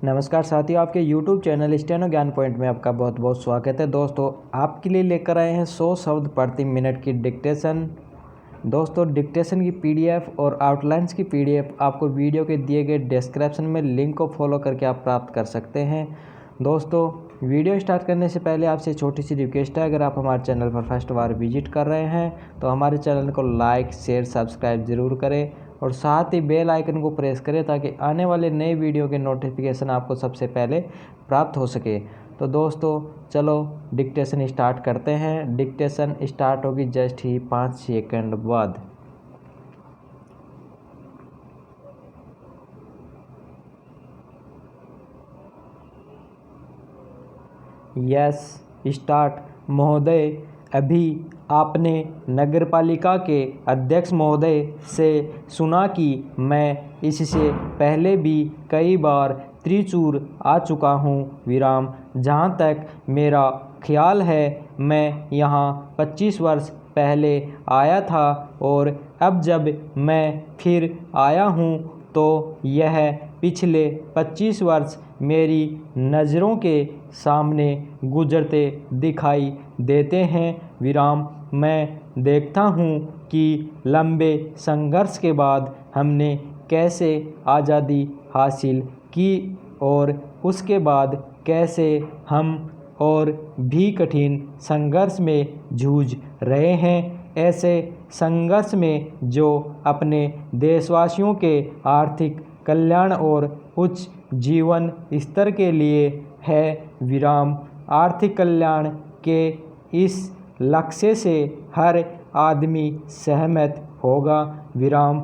नमस्कार साथियों, आपके YouTube चैनल स्टेनो ज्ञान पॉइंट में आपका बहुत बहुत स्वागत है। दोस्तों, आपके लिए लेकर आए हैं 100 शब्द प्रति मिनट की डिक्टेशन। दोस्तों, डिक्टेशन की PDF और आउटलाइंस की PDF आपको वीडियो के दिए गए डिस्क्रिप्शन में लिंक को फॉलो करके आप प्राप्त कर सकते हैं। दोस्तों, वीडियो स्टार्ट करने से पहले आपसे छोटी सी रिक्वेस्ट है, अगर आप हमारे चैनल पर फर्स्ट बार विजिट कर रहे हैं तो हमारे चैनल को लाइक शेयर सब्सक्राइब ज़रूर करें और साथ ही बेल आइकन को प्रेस करें ताकि आने वाले नए वीडियो के नोटिफिकेशन आपको सबसे पहले प्राप्त हो सके। तो दोस्तों, चलो डिक्टेशन स्टार्ट करते हैं। डिक्टेशन स्टार्ट होगी जस्ट ही 5 सेकंड बाद। Yes start. महोदय, अभी आपने नगरपालिका के अध्यक्ष महोदय से सुना कि मैं इससे पहले भी कई बार त्रिचूर आ चुका हूँ। विराम। जहाँ तक मेरा ख्याल है मैं यहाँ 25 वर्ष पहले आया था और अब जब मैं फिर आया हूँ तो यह पिछले 25 वर्ष मेरी नज़रों के सामने गुजरते दिखाई देते हैं। विराम। मैं देखता हूँ कि लंबे संघर्ष के बाद हमने कैसे आज़ादी हासिल की और उसके बाद कैसे हम और भी कठिन संघर्ष में जूझ रहे हैं। ऐसे संघर्ष में जो अपने देशवासियों के आर्थिक कल्याण और उच्च जीवन स्तर के लिए है। विराम। आर्थिक कल्याण के इस लक्ष्य से हर आदमी सहमत होगा। विराम।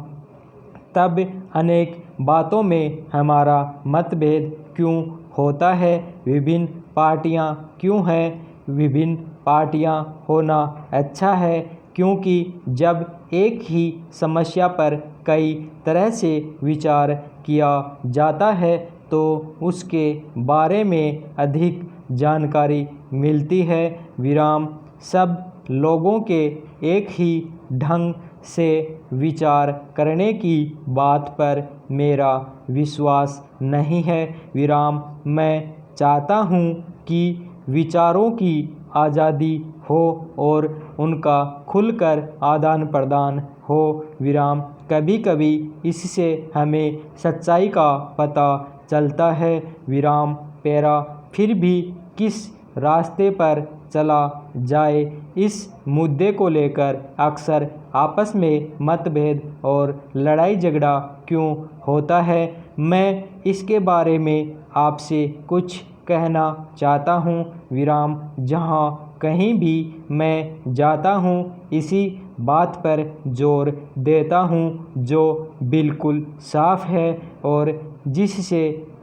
तब अनेक बातों में हमारा मतभेद क्यों होता है? विभिन्न पार्टियां क्यों हैं? विभिन्न पार्टियां होना अच्छा है, क्योंकि जब एक ही समस्या पर कई तरह से विचार किया जाता है तो उसके बारे में अधिक जानकारी मिलती है। विराम। सब लोगों के एक ही ढंग से विचार करने की बात पर मेरा विश्वास नहीं है। विराम। मैं चाहता हूँ कि विचारों की आज़ादी हो और उनका खुलकर आदान प्रदान हो। विराम। कभी कभी इससे हमें सच्चाई का पता चलता है। विराम। पैरा। फिर भी किस रास्ते पर चला जाए, इस मुद्दे को लेकर अक्सर आपस में मतभेद और लड़ाई झगड़ा क्यों होता है? मैं इसके बारे में आपसे कुछ कहना चाहता हूँ। विराम। जहाँ कहीं भी मैं जाता हूँ इसी बात पर जोर देता हूँ जो बिल्कुल साफ है और जिससे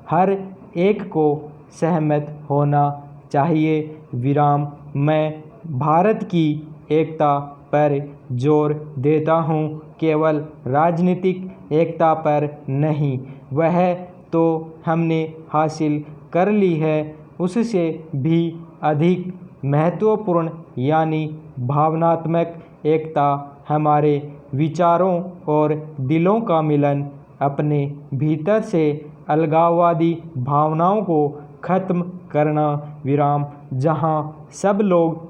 हर एक को सहमत होना चाहिए। विराम। मैं भारत की एकता पर जोर देता हूँ, केवल राजनीतिक एकता पर नहीं। वह तो हमने हासिल कर ली है, उससे भी अधिक महत्वपूर्ण यानी भावनात्मक एकता, हमारे विचारों और दिलों का मिलन, अपने भीतर से अलगाववादी भावनाओं को खत्म करना। विराम। जहाँ सब लोग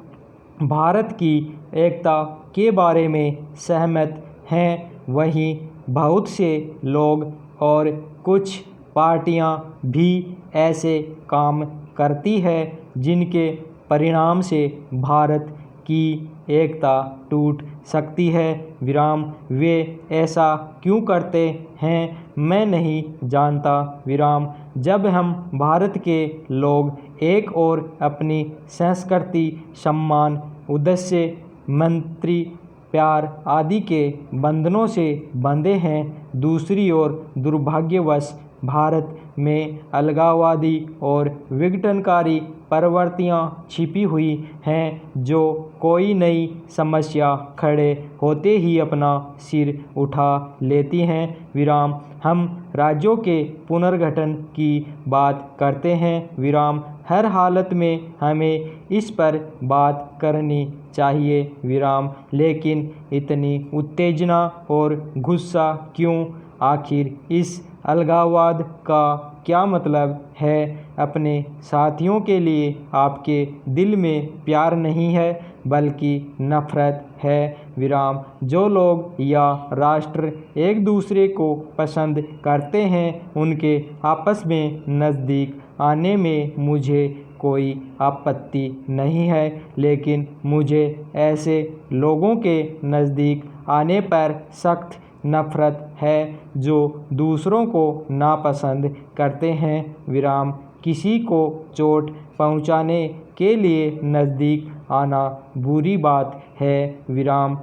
भारत की एकता के बारे में सहमत हैं, वहीं बहुत से लोग और कुछ पार्टियां भी ऐसे काम करती है जिनके परिणाम से भारत की एकता टूट सकती है। विराम। वे ऐसा क्यों करते हैं मैं नहीं जानता। विराम। जब हम भारत के लोग एक और अपनी संस्कृति, सम्मान, उद्देश्य, मंत्री, प्यार आदि के बंधनों से बंधे हैं, दूसरी ओर दुर्भाग्यवश भारत में अलगाववादी और विघटनकारी प्रवृत्तियां छिपी हुई हैं जो कोई नई समस्या खड़े होते ही अपना सिर उठा लेती हैं। विराम। हम राज्यों के पुनर्गठन की बात करते हैं। विराम। हर हालत में हमें इस पर बात करनी चाहिए। विराम। लेकिन इतनी उत्तेजना और गुस्सा क्यों? आखिर इस अलगाववाद का क्या मतलब है? अपने साथियों के लिए आपके दिल में प्यार नहीं है बल्कि नफ़रत है। विराम। जो लोग या राष्ट्र एक दूसरे को पसंद करते हैं उनके आपस में नज़दीक आने में मुझे कोई आपत्ति नहीं है, लेकिन मुझे ऐसे लोगों के नज़दीक आने पर सख्त नफ़रत है जो दूसरों को नापसंद करते हैं। विराम। किसी को चोट पहुंचाने के लिए नज़दीक आना बुरी बात है। विराम।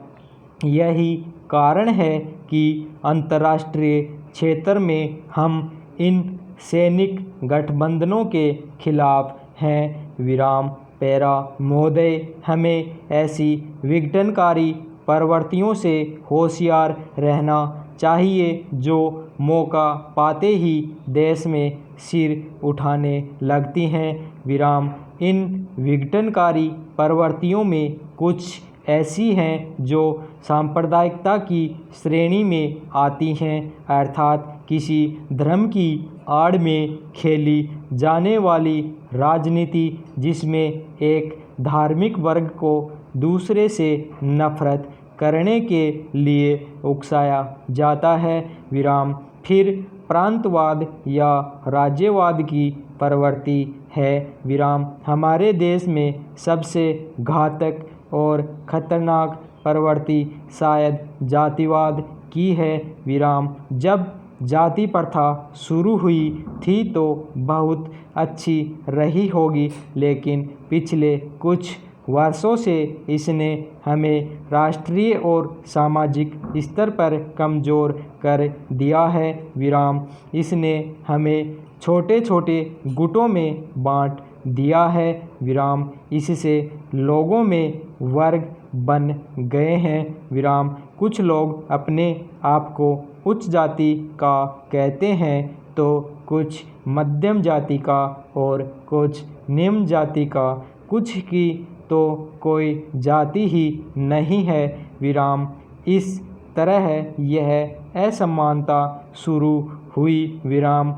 यही कारण है कि अंतर्राष्ट्रीय क्षेत्र में हम इन सैनिक गठबंधनों के खिलाफ हैं। विराम। पैरा। महोदय, हमें ऐसी विघटनकारी प्रवृत्तियों से होशियार रहना चाहिए जो मौका पाते ही देश में सिर उठाने लगती हैं। विराम। इन विघटनकारी प्रवृत्तियों में कुछ ऐसी हैं जो सांप्रदायिकता की श्रेणी में आती हैं, अर्थात किसी धर्म की आड़ में खेली जाने वाली राजनीति जिसमें एक धार्मिक वर्ग को दूसरे से नफ़रत करने के लिए उकसाया जाता है। विराम। फिर प्रांतवाद या राज्यवाद की प्रवृत्ति है। विराम। हमारे देश में सबसे घातक और खतरनाक प्रवृत्ति शायद जातिवाद की है। विराम। जब जाति प्रथा शुरू हुई थी तो बहुत अच्छी रही होगी, लेकिन पिछले कुछ वर्षों से इसने हमें राष्ट्रीय और सामाजिक स्तर पर कमज़ोर कर दिया है। विराम। इसने हमें छोटे छोटे गुटों में बांट दिया है। विराम। इससे लोगों में वर्ग बन गए हैं। विराम। कुछ लोग अपने आप को उच्च जाति का कहते हैं तो कुछ मध्यम जाति का और कुछ निम्न जाति का, कुछ की तो कोई जाति ही नहीं है। विराम। इस तरह यह असमानता शुरू हुई। विराम।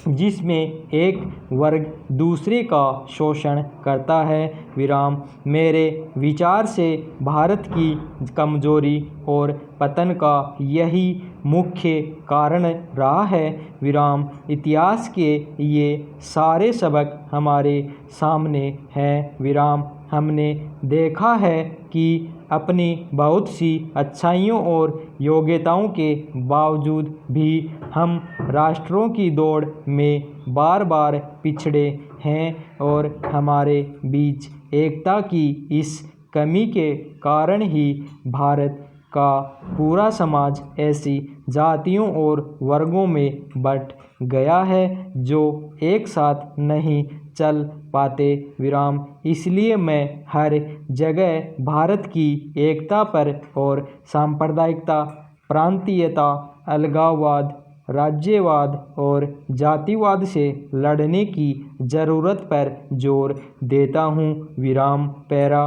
जिसमें एक वर्ग दूसरे का शोषण करता है। विराम। मेरे विचार से भारत की कमजोरी और पतन का यही मुख्य कारण रहा है। विराम। इतिहास के ये सारे सबक हमारे सामने हैं। विराम। हमने देखा है कि अपनी बहुत सी अच्छाइयों और योग्यताओं के बावजूद भी हम राष्ट्रों की दौड़ में बार बार पिछड़े हैं और हमारे बीच एकता की इस कमी के कारण ही भारत का पूरा समाज ऐसी जातियों और वर्गों में बँट गया है जो एक साथ नहीं चल पाते। विराम। इसलिए मैं हर जगह भारत की एकता पर और सांप्रदायिकता, प्रांतीयता, अलगाववाद, राज्यवाद और जातिवाद से लड़ने की ज़रूरत पर जोर देता हूँ। विराम। पैरा।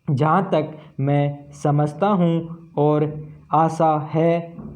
जहाँ तक मैं समझता हूँ और आशा है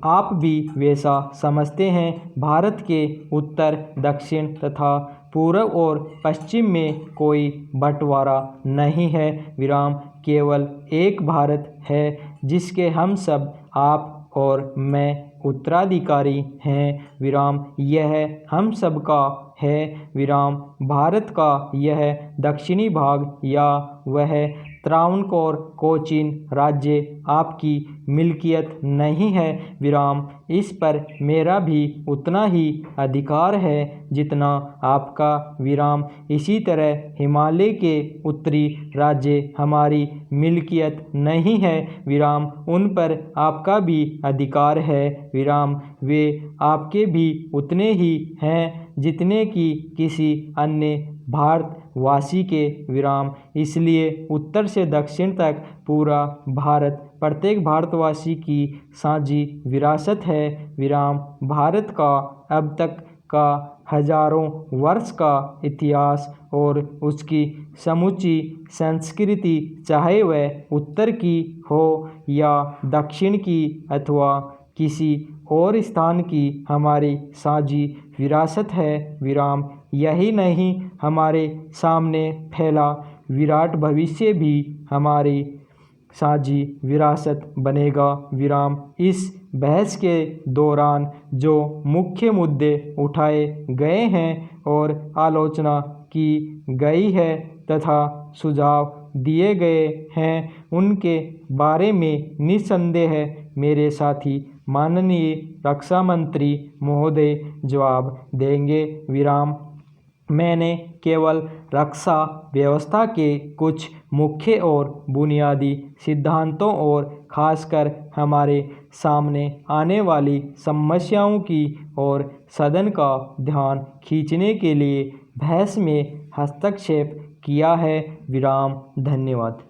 आप भी वैसा समझते हैं, भारत के उत्तर, दक्षिण तथा पूर्व और पश्चिम में कोई बंटवारा नहीं है। विराम। केवल एक भारत है जिसके हम सब, आप और मैं, उत्तराधिकारी हैं। विराम। यह हम सब का है। विराम। भारत का यह दक्षिणी भाग या वह त्रावणकोर कोचीन राज्य आपकी मिल्कियत नहीं है। विराम। इस पर मेरा भी उतना ही अधिकार है जितना आपका। विराम। इसी तरह हिमालय के उत्तरी राज्य हमारी मिल्कियत नहीं है। विराम। उन पर आपका भी अधिकार है। विराम। वे आपके भी उतने ही हैं जितने कि किसी अन्य भारतवासी के। विराम। इसलिए उत्तर से दक्षिण तक पूरा भारत प्रत्येक भारतवासी की साझी विरासत है। विराम। भारत का अब तक का हजारों वर्ष का इतिहास और उसकी समूची संस्कृति, चाहे वह उत्तर की हो या दक्षिण की अथवा किसी और स्थान की, हमारी साझी विरासत है विराम। यही नहीं हमारे सामने फैला विराट भविष्य भी हमारी साझी विरासत बनेगा विराम। इस बहस के दौरान जो मुख्य मुद्दे उठाए गए हैं और आलोचना की गई है तथा सुझाव दिए गए हैं उनके बारे में निस्संदेह मेरे साथी माननीय रक्षा मंत्री महोदय जवाब देंगे विराम। मैंने केवल रक्षा व्यवस्था के कुछ मुख्य और बुनियादी सिद्धांतों और खासकर हमारे सामने आने वाली समस्याओं की और सदन का ध्यान खींचने के लिए बहस में हस्तक्षेप किया है विराम। धन्यवाद।